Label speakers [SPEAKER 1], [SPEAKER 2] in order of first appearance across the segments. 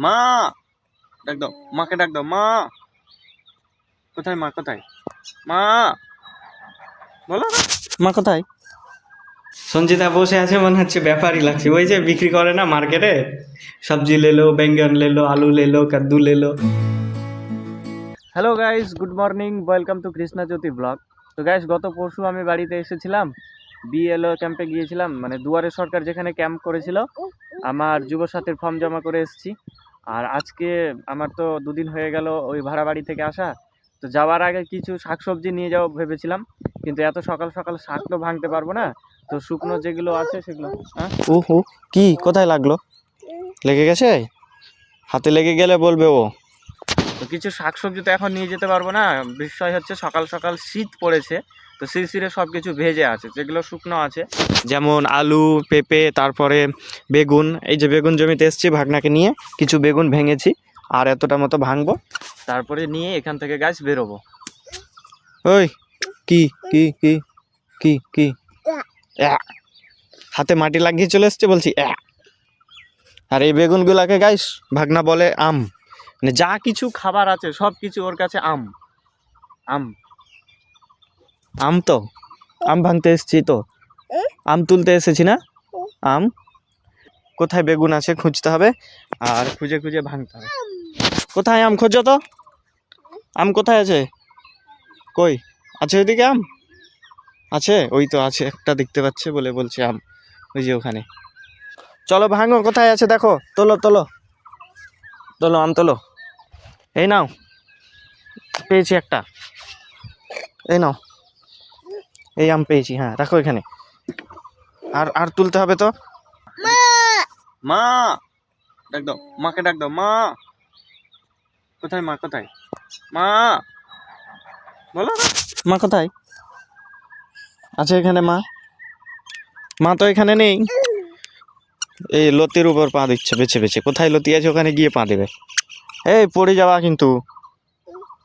[SPEAKER 1] মা ডাক দাও, মাকে ডাক দাও। মা কোথায়? মা কোথায়? মা বলো না, মা কোথায়? সঞ্জিতা বসে আছে, মনে হচ্ছে ব্যাপারই লাগছে। ওই যে বিক্রি করে না মার্কেটে, সবজি লেলো, বেঙ্গন লেলো, আলু লেলো, কাদ্দু লেলো। Hello guys, good morning, welcome to Krishna Jyoti vlog. তো গাইস, গত পরশু আমি বাড়িতে এসেছিলাম, বিএলও ক্যাম্পে গিয়েছিলাম, মানে দুয়ারে সরকার যেখানে ক্যাম্প করেছিল, আমার যুব সাথীর ফর্ম জমা করে এসেছি। আর আজকে আমার তো দুদিন হয়ে গেল ওই ভাড়া বাড়ি থেকে আসা। তো যাওয়ার আগে কিছু শাকসবজি নিয়ে যাবো ভেবেছিলাম, কিন্তু এত সকাল সকাল শাক তো ভাঙতে পারবো না। তো শুকনো যেগুলো আছে সেগুলো। ওহো, কি কোথায় লাগলো? লেগে গেছে? হাতে লেগে গেলে বলবে ও। তো কিছু শাকসবজি তো এখন নিয়ে যেতে পারবো না, বিষয় হচ্ছে সকাল সকাল শীত পড়েছে, তো শিরশিরে সব কিছু ভেজে আছে, যেগুলো শুকনো আছে যেমন আলু, পেঁপে, তারপরে বেগুন। এই যে বেগুন জমিতে এসেছি ভাগনাকে নিয়ে, কিছু বেগুন ভেঙেছি, আর এতটা মতো ভাঙবো, তারপরে নিয়ে এখান থেকে গাছ বেরোবো। ওই কি কি কি কি কি হাতে মাটি লাগিয়ে চলে এসছে বলছি। আর এই বেগুনগুলাকে গাইস ভাগনা বলে আম, মানে যা কিছু খাবার আছে সব কিছু ওর কাছে আম। আম আম তো আম ভাঙতে এসেছি, তো আম তুলতে এসেছি না। আম কোথায় বেগুন আছে খুঁজতে হবে, আর খুঁজে খুঁজে ভাঙতে হবে। কোথায় আম খোঁজো তো, আম কোথায় আছে? কই আছে? ওইদিকে আম আছে, ওই তো আছে একটা দেখতে পাচ্ছে বলে বলছে আম, ওই যে ওখানে। চলো ভাঙো, কোথায় আছে দেখো, তোলো তোলো তোলো, আম তোলো। এই নাও, পেয়েছি একটা, এই নাও, এই আম পেয়েছি। হ্যাঁ রাখো এখানে, আর আর তুলতে হবে তো। মা ডাক দাও, মাকে ডাক দাও। মা কোথায়? মা কোথায়? মা বলো না, মা কোথায় আছে? এখানে মা, মা তো এখানে নেই। এই লতির উপর পা দিচ্ছে বেছে বেছে, কোথায় লতি আছে ওখানে গিয়ে পা দেবে। এই পড়ে যাবা কিন্তু,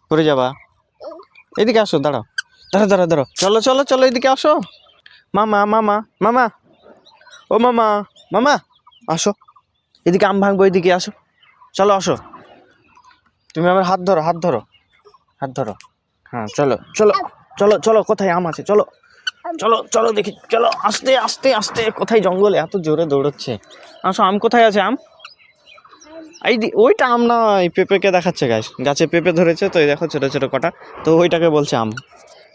[SPEAKER 1] পড়ে যাবা। এদিকে আসো, দাঁড়াও দাঁড়া দাঁড়া দাঁড়াও, চলো চলো চলো, এদিকে আসো। মামা মামা মামা, ও মামা মামা আসো, এদিকে আম ভাঙবো, এদিকে আসো, চলো আসো। তুমি আমার হাত ধরো, হাত ধরো, হাত ধরো। হ্যাঁ চলো চলো চলো চলো, কোথায় আম আছে? চলো চলো চলো দেখি, চলো আস্তে আস্তে আস্তে। কোথায়? জঙ্গলে এত জোরে দৌড়চ্ছে। আসো, আম কোথায় আছে? আম এই ওইটা আম নয়, পেঁপেকে দেখাচ্ছে গাছ, গাছে পেঁপে ধরেছে তো, এই দেখো ছোটো ছোটো কটা, তো ওইটাকে বলছে আম।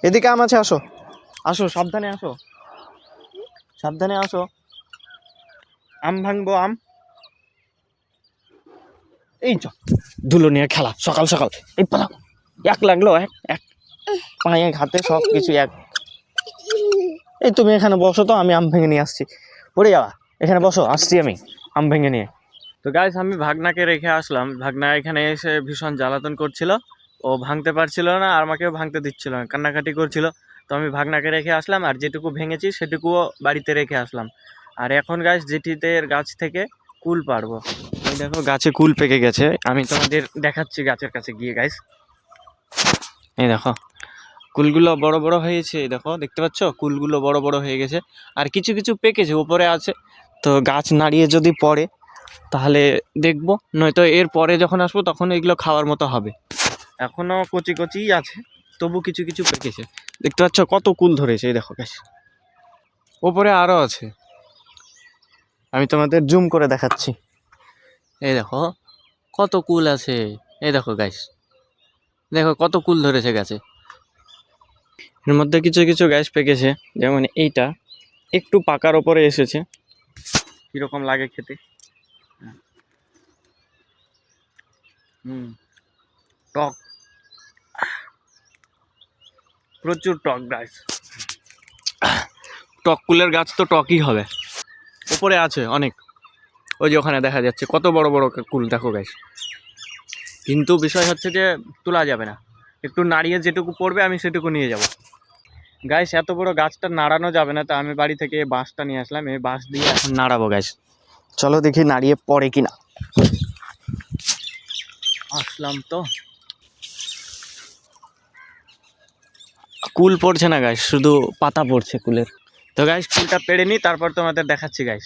[SPEAKER 1] এদিকে আম আছে, আসো আসো, সাবধানে আসো, সাবধানে আসো, আম ভাঙবো। আম এই চ, ধুলো নিয়ে খেলা সকাল সকাল, এই পালাও। এক লাগলো, এক এক পায়ে হাতে সব কিছু এক। এই তুমি এখানে বসো তো, আমি আম ভেঙে নিয়ে আসছি। পড়ে যাওয়া, এখানে বসো, আসছি আমি আম ভেঙে নিয়ে। তো গাইস, আমি ভাগনাকে রেখে আসলাম। ভাগনা এখানে এসে ভীষণ জ্বালাতন করছিল, ও ভাঙতে পারছিল না, আর আমাকেও ভাঙতে দিচ্ছিল না, কান্নাকাটি করছিল। তো আমি ভাগনাকে রেখে আসলাম, আর যেটুকু ভেঙেছি সেটুকুও বাড়িতে রেখে আসলাম। আর এখন গাছ জেঠিদের গাছ থেকে কুল পারবো। এই দেখো গাছে কুল পেকে গেছে, আমি তোমাদের দেখাচ্ছি গাছের কাছে গিয়ে। গাইস এই দেখো, কুলগুলো বড় বড় হয়েছে, এই দেখো দেখতে পাচ্ছ, কুলগুলো বড় বড় হয়ে গেছে, আর কিছু কিছু পেকেছে, উপরে আছে। তো গাছ নাড়িয়ে যদি পড়ে তাহলে দেখবো, নয়তো এর পরে যখন আসবো তখন এগুলো খাওয়ার মতো হবে। এখনো কচি কচিই আছে, তবু কিছু কিছু পেকেছে। দেখতে পাচ্ছ কত কুল ধরেছে, এই দেখো গাছ, ওপরে আরও আছে, আমি তোমাদের জুম করে দেখাচ্ছি। এই দেখো কত কুল আছে, এই দেখো গাছ, দেখো কত কুল ধরেছে গাছে। এর মধ্যে কিছু কিছু গাছ পেকেছে, যেমন এইটা একটু পাকার ওপরে এসেছে, কিরকম লাগে খেতে। টক, প্রচুর টক গাছ। টক কুলের গাছ তো টকই হবে। উপরে আছে অনেক, ওই যে ওখানে দেখা যাচ্ছে কত বড় বড় কুল, দেখো গাছ। কিন্তু বিষয় হচ্ছে যে তোলা যাবে না, একটু নাড়িয়ে যেটুকু পড়বে আমি সেটুকু নিয়ে যাব। গাছ এত বড় গাছটা নাড়ানো যাবে না, তা আমি বাড়ি থেকে এই বাঁশটা নিয়ে আসলাম, এই বাঁশ দিয়ে এখন নাড়াবো গাছ। চলো দেখি নাড়িয়ে পড়ে কিনা। আসলাম তো, কুল পড়ছে না গাছ, শুধু পাতা পড়ছে কুলের। তো গাছ কুলটা পেড়ে নিই, তারপর তোমাদের দেখাচ্ছি গাছ।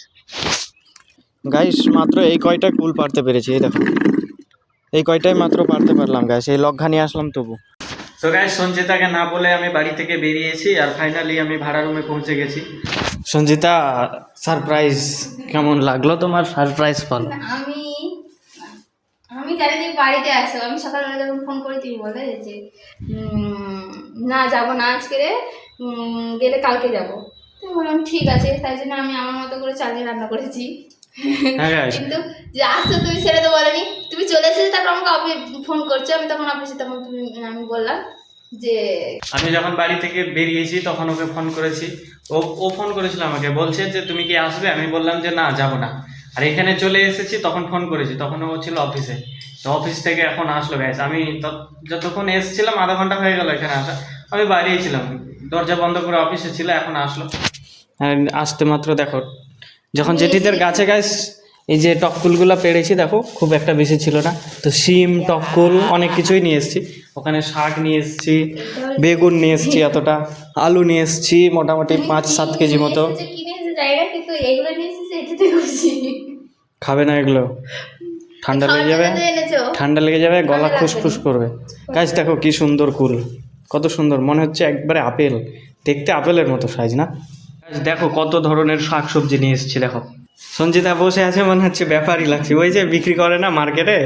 [SPEAKER 1] গাইস মাত্র এই কয়টা কুল পারতে পেরেছি, এই দেখো এই কয়টাই মাত্র পারতে পারলাম গাইস, এই লগ্ঘা নিয়ে আসলাম তবু। তো গাইস সঞ্জিতাকে না বলে আমি বাড়ি থেকে বেরিয়েছি আর ফাইনালি আমি ভাড়া রুমে পৌঁছে গেছি। সঞ্জিতা, সারপ্রাইজ কেমন লাগলো তোমার? সারপ্রাইজ ফল
[SPEAKER 2] আমি আমি জানি তুমি বাড়িতে আছো। আমি সকালবেলা যখন ফোন করি তুমি বলে যে না যাবো না আজকে রে, গেলে কালকে যাবো। তো বললাম ঠিক আছে, তাই জন্য আমি আমার মতো করে চালিয়ে রান্না করেছি। কিন্তু যে আসছো তুমি সেটা তো বলেনি, তুমি চলে এসেছো তারপর আমাকে ফোন করছো। আমি তখন অফিসে, তখন আমি বললাম যে
[SPEAKER 1] আমি যখন বাড়ি থেকে বেরিয়েছি তখন ওকে ফোন করেছি, ও ফোন করেছিল আমাকে, বলছে যে তুমি কি আসবে? আমি বললাম যে না যাবো না। আর এখানে চলে এসেছি তখন ফোন করেছি, তখন ও ছিল অফিসে। তো অফিস থেকে এখন আসলো গ্যাস। আমি যতক্ষণ এসেছিলাম আধা ঘন্টা হয়ে গেল এখানে আসা, আমি বাইরেই ছিলাম, দরজা বন্ধ করে অফিসে ছিল, এখন আসলো। আর আসতে মাত্র দেখো, যখন জেঠিদের গাছে গাছ এই যে টককুলগুলো পেড়েছি দেখো, খুব একটা বেশি ছিল না, তো শিম টককুল অনেক কিছুই নিয়ে এসেছি। ওখানে শাক নিয়ে এসেছি, বেগুন নিয়ে এসেছি এতটা, আলু নিয়ে এসেছি মোটামুটি 5-7 কেজি মতো।
[SPEAKER 2] কিন্তু এগুলো নিয়ে এসেছি এটাতে খুশি।
[SPEAKER 1] খাবে না এগুলো? ঠান্ডা লেগে যাবে, ঠান্ডা লেগে যাবে, গলা খুসখুস করবে। গাছ দেখো কি সুন্দর কুল, কত সুন্দর, মনে হচ্ছে একবারে আপেল, দেখতে আপেলের মতো সাইজ না? দেখো কত ধরনের শাক সবজি নিয়ে এসেছি দেখো। সঞ্জিতা বসে আছে, মনে হচ্ছে ব্যাপারই লাগছে, ওই যে বিক্রি করে না মার্কেটে,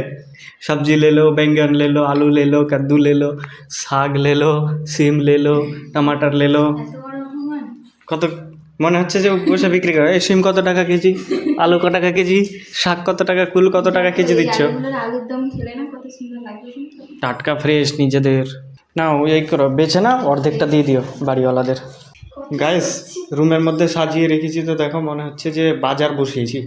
[SPEAKER 1] সবজি লেলো, বেঙ্গন লেলো, আলু লেলো, কাদ্দু লেলো, শাক লেলো, সিম লেলো, টমাটার লেলো, কত মনে হচ্ছে যে বসে বিক্রি করে। এই সিম কত টাকা কেজি, আলু কত টাকা কেজি, শাক কত টাকা, কুল কত টাকা কেজি দিচ্ছ?
[SPEAKER 2] আলুর দম খেলে না কত সুন্দর লাগে,
[SPEAKER 1] টাটকা ফ্রেশ নিজেদের। না এই করো, বেছে না অর্ধেকটা দিয়ে দিও বাড়িওয়ালাদের। গাইস রুমের মধ্যে সাজিয়ে রেখেছি তো দেখো, মনে হচ্ছে যে বাজার বসিয়েছি।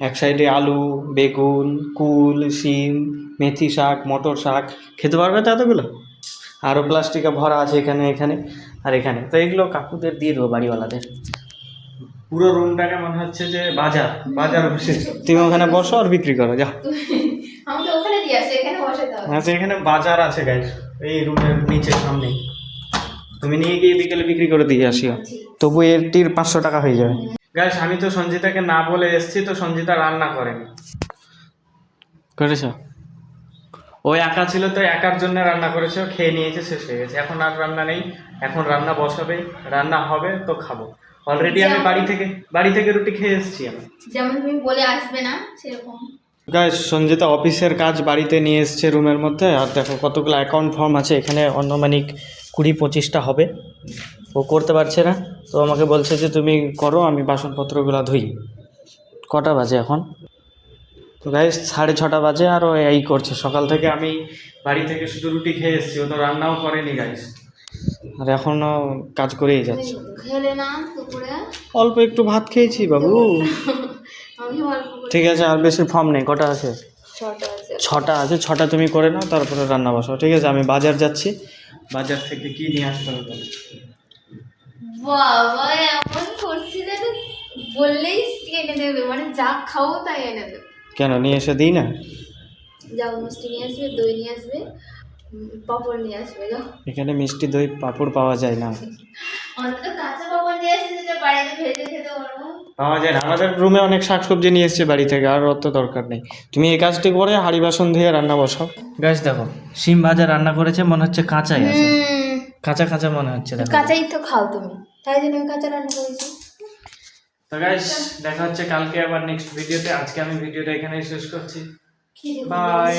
[SPEAKER 1] এক সাইডে আলু, বেগুন, কুল, শিম, মেথি শাক, মটর শাক, খেতে পারবে তো এতগুলো? আরও প্লাস্টিকে ভরা আছে এখানে এখানে আর এখানে, তো এগুলো কাকুদের দিয়ে দেবো বাড়িওয়ালাদের। পুরো রুমটাকে মনে হচ্ছে যে বাজার বাজার বসেছে। তুমি ওখানে বসো আর বিক্রি করো, যা।
[SPEAKER 2] আমাকে ওখানে দিয়ে আসে, এখানে বসাতে হবে।
[SPEAKER 1] আচ্ছা এখানে বাজার আছে গাইস, এই রুমের নিচে সামনে, তুমি নিয়ে গিয়ে বিকেলে বিক্রি করে দিয়ে আসিও, তবু এটির 500 টাকা হয়ে যাবে। গাইস আমি তো সঞ্জিতাকে না বলে এসেছি, তো সঞ্জিতা রান্না করেনি। করেছ? ও একা ছিল তো একার জন্য রান্না করেছে, খেয়ে নিয়েছে, শেষ হয়ে গেছে। এখন আর রান্না নেই, এখন রান্না বসাবে, রান্না হবে তো খাবো। অলরেডি আমি বাড়ি থেকে রুটি খেয়ে এসেছি আমি।
[SPEAKER 2] যেমন তুমি বলে আসবে না সেরকম।
[SPEAKER 1] গাইস সঞ্জিতা অফিসের কাজ বাড়িতে নিয়ে এসছে রুমের মধ্যে, আর দেখো কতগুলো অ্যাকাউন্ট ফর্ম আছে এখানে, আনুমানিক 20-25টা হবে। ও করতে পারছে না, তো আমাকে বলছে যে তুমি করো, আমি বাসনপত্রগুলো ধুই। কটা বাজে এখন? তো গাইস 6:30 বাজে, আর ও এই করছে। সকাল থেকে আমি বাড়ি থেকে শুধু রুটি খেয়ে এসেছি, ও তো রান্নাও করেনি গাইস, আর এখনও কাজ করেই যাচ্ছে।
[SPEAKER 2] খেলে না দুপুরে?
[SPEAKER 1] অল্প একটু ভাত খেয়েছি বাবু। ঠিক আছে, আর বেশি ফর্ম নেই। কটা আছে? 6টা আছে। 6টা তুমি করে নাও, তারপরে রান্না বসাও। ঠিক আছে, আমি বাজার যাচ্ছি, বাজার থেকে কি নিয়ে আসতে হবে।
[SPEAKER 2] বাবা এমন করছি যে বললেই এনে দেবে, মানে যা খাবো তাই এনে দেবে।
[SPEAKER 1] কেন নিয়ে এসে দিই না?
[SPEAKER 2] যাও মিষ্টি নিয়ে আসবে, দই নিয়ে আসবে, পাপড় নিয়ে আসবে। যাও,
[SPEAKER 1] এখানে মিষ্টি দই পাঁপড় পাওয়া যায় না।
[SPEAKER 2] অন্তত কাঁচা পাপড় নিয়ে আসবে যেটা বাড়িতে ভেজে খেতে পারবো।
[SPEAKER 1] পাওয়া যায় না, আমাদের রুমে অনেক শাকসবজি নিয়ে এসেছে বাড়ি থেকে, আর অত দরকার নেই। তুমি এই কাজটি করে হাঁড়ি বাসন ধুয়ে রান্না বসাও। গাছ দেখো শিম ভাজা রান্না করেছে, মনে হচ্ছে কাঁচাই আছে, কাঁচা কাঁচা মনে হচ্ছে। দেখো
[SPEAKER 2] কাঁচাই তো খাও তুমি, তাই জন্য আমি কাঁচা রান্না করেছি।
[SPEAKER 1] তো গাইস দেখা হচ্ছে কালকে আবার নেক্সট ভিডিওতে। আজকে আমি ভিডিওটা এখানেই শেষ করছি। বাই।